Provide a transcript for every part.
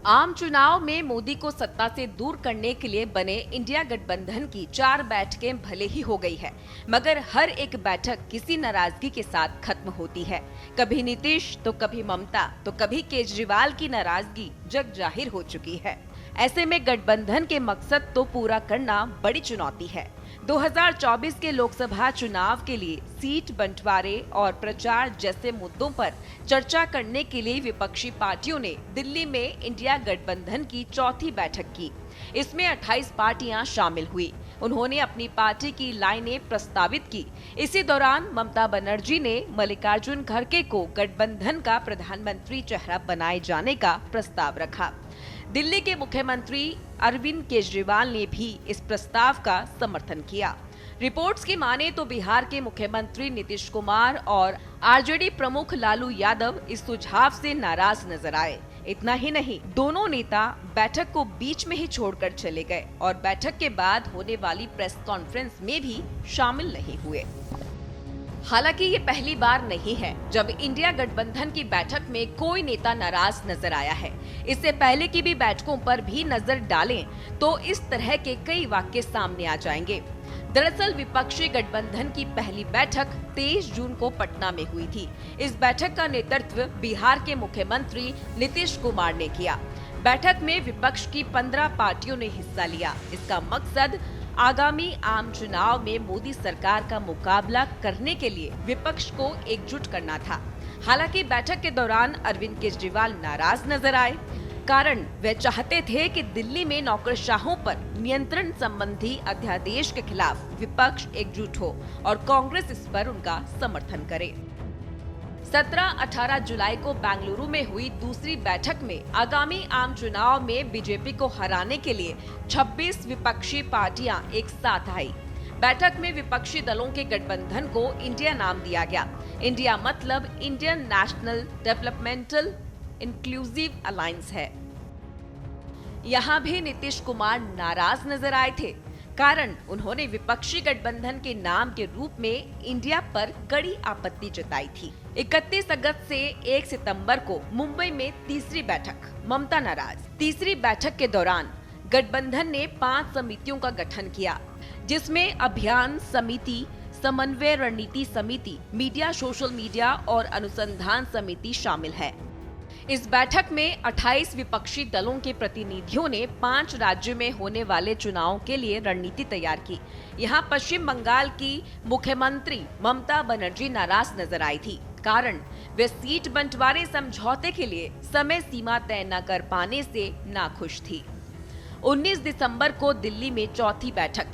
आम चुनाव में मोदी को सत्ता से दूर करने के लिए बने इंडिया गठबंधन की 4 बैठकें भले ही हो गई है, मगर हर एक बैठक किसी नाराजगी के साथ खत्म होती है। कभी नीतीश तो कभी ममता तो कभी केजरीवाल की नाराजगी जग जाहिर हो चुकी है। ऐसे में गठबंधन के मकसद तो पूरा करना बड़ी चुनौती है। 2024 के लोकसभा चुनाव के लिए सीट बंटवारे और प्रचार जैसे मुद्दों पर चर्चा करने के लिए विपक्षी पार्टियों ने दिल्ली में इंडिया गठबंधन की चौथी बैठक की। इसमें 28 पार्टियां शामिल हुई। उन्होंने अपनी पार्टी की लाइनें प्रस्तावित की। इसी दौरान ममता बनर्जी ने मल्लिकार्जुन खड़गे को गठबंधन का प्रधानमंत्री चेहरा बनाए जाने का प्रस्ताव रखा। दिल्ली के मुख्यमंत्री अरविंद केजरीवाल ने भी इस प्रस्ताव का समर्थन किया। रिपोर्ट्स की माने तो बिहार के मुख्यमंत्री नीतीश कुमार और आरजेडी प्रमुख लालू यादव इस सुझाव से नाराज नजर आए। इतना ही नहीं, दोनों नेता बैठक को बीच में ही छोड़कर चले गए और बैठक के बाद होने वाली प्रेस कॉन्फ्रेंस में भी शामिल नहीं हुए। हालांकि ये पहली बार नहीं है जब इंडिया गठबंधन की बैठक में कोई नेता नाराज नजर आया है। इससे पहले की भी बैठकों पर भी नजर डालें तो इस तरह के कई वाक्य सामने आ जाएंगे। दरअसल विपक्षी गठबंधन की पहली बैठक 23 जून को पटना में हुई थी। इस बैठक का नेतृत्व बिहार के मुख्यमंत्री नीतीश कुमार ने किया। बैठक में विपक्ष की 15 पार्टियों ने हिस्सा लिया। इसका मकसद आगामी आम चुनाव में मोदी सरकार का मुकाबला करने के लिए विपक्ष को एकजुट करना था। हालांकि बैठक के दौरान अरविंद केजरीवाल नाराज नजर आए। कारण वे चाहते थे कि दिल्ली में नौकरशाहों पर नियंत्रण संबंधी अध्यादेश के खिलाफ विपक्ष एकजुट हो और कांग्रेस इस पर उनका समर्थन करे। 17-18 जुलाई को बेंगलुरु में हुई दूसरी बैठक में आगामी आम चुनाव में बीजेपी को हराने के लिए 26 विपक्षी पार्टियां एक साथ आई। बैठक में विपक्षी दलों के गठबंधन को इंडिया नाम दिया गया। इंडिया मतलब Indian national developmental inclusive alliance है। यहाँ भी नीतीश कुमार नाराज नजर आए थे। कारण उन्होंने विपक्षी गठबंधन के नाम के रूप में इंडिया पर कड़ी आपत्ति जताई थी। 31 अगस्त से 1 सितंबर को मुंबई में तीसरी बैठक, ममता नाराज। तीसरी बैठक के दौरान गठबंधन ने 5 समितियों का गठन किया, जिसमें अभियान समिति, समन्वय रणनीति समिति, मीडिया सोशल मीडिया और अनुसंधान समिति शामिल है। इस बैठक में 28 विपक्षी दलों के प्रतिनिधियों ने 5 राज्यों में होने वाले चुनावों के लिए रणनीति तैयार की। यहां पश्चिम बंगाल की मुख्यमंत्री ममता बनर्जी नाराज नजर आई थी। कारण वे सीट बंटवारे समझौते के लिए समय सीमा तय न कर पाने से नाखुश थी। 19 दिसंबर को दिल्ली में चौथी बैठक,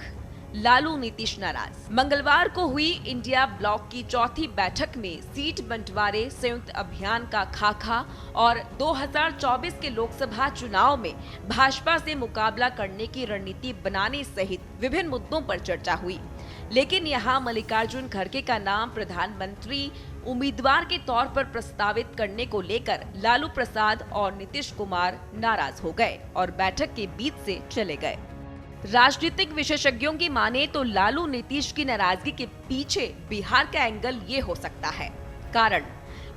लालू नीतीश नाराज। मंगलवार को हुई इंडिया ब्लॉक की चौथी बैठक में सीट बंटवारे, संयुक्त अभियान का खाका और 2024 के लोकसभा चुनाव में भाजपा से मुकाबला करने की रणनीति बनाने सहित विभिन्न मुद्दों पर चर्चा हुई। लेकिन यहाँ मल्लिकार्जुन खड़गे का नाम प्रधानमंत्री उम्मीदवार के तौर पर प्रस्तावित करने को लेकर लालू प्रसाद और नीतीश कुमार नाराज हो गए और बैठक के बीच से चले गए। राजनीतिक विशेषज्ञों की माने तो लालू नीतीश की नाराजगी के पीछे बिहार का एंगल ये हो सकता है। कारण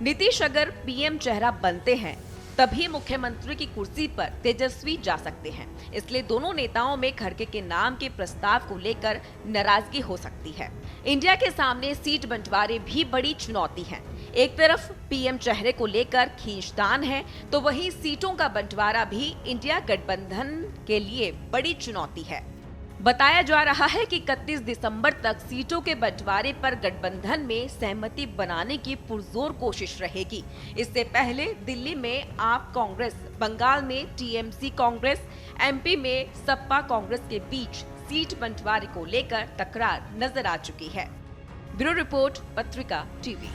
नीतीश अगर पीएम चेहरा बनते हैं तभी मुख्यमंत्री की कुर्सी पर तेजस्वी जा सकते हैं। इसलिए दोनों नेताओं में खड़गे के नाम के प्रस्ताव को लेकर नाराजगी हो सकती है। इंडिया के सामने सीट बंटवारे भी बड़ी चुनौती है। एक तरफ पीएम चेहरे को लेकर खींचतान है, तो वहीं सीटों का बंटवारा भी इंडिया गठबंधन के लिए बड़ी चुनौती है। बताया जा रहा है कि 31 दिसंबर तक सीटों के बंटवारे पर गठबंधन में सहमति बनाने की पुरजोर कोशिश रहेगी। इससे पहले दिल्ली में आप कांग्रेस, बंगाल में टीएमसी कांग्रेस, एमपी में सपा कांग्रेस के बीच सीट बंटवारे को लेकर तकरार नजर आ चुकी है। ब्यूरो रिपोर्ट, पत्रिका टीवी।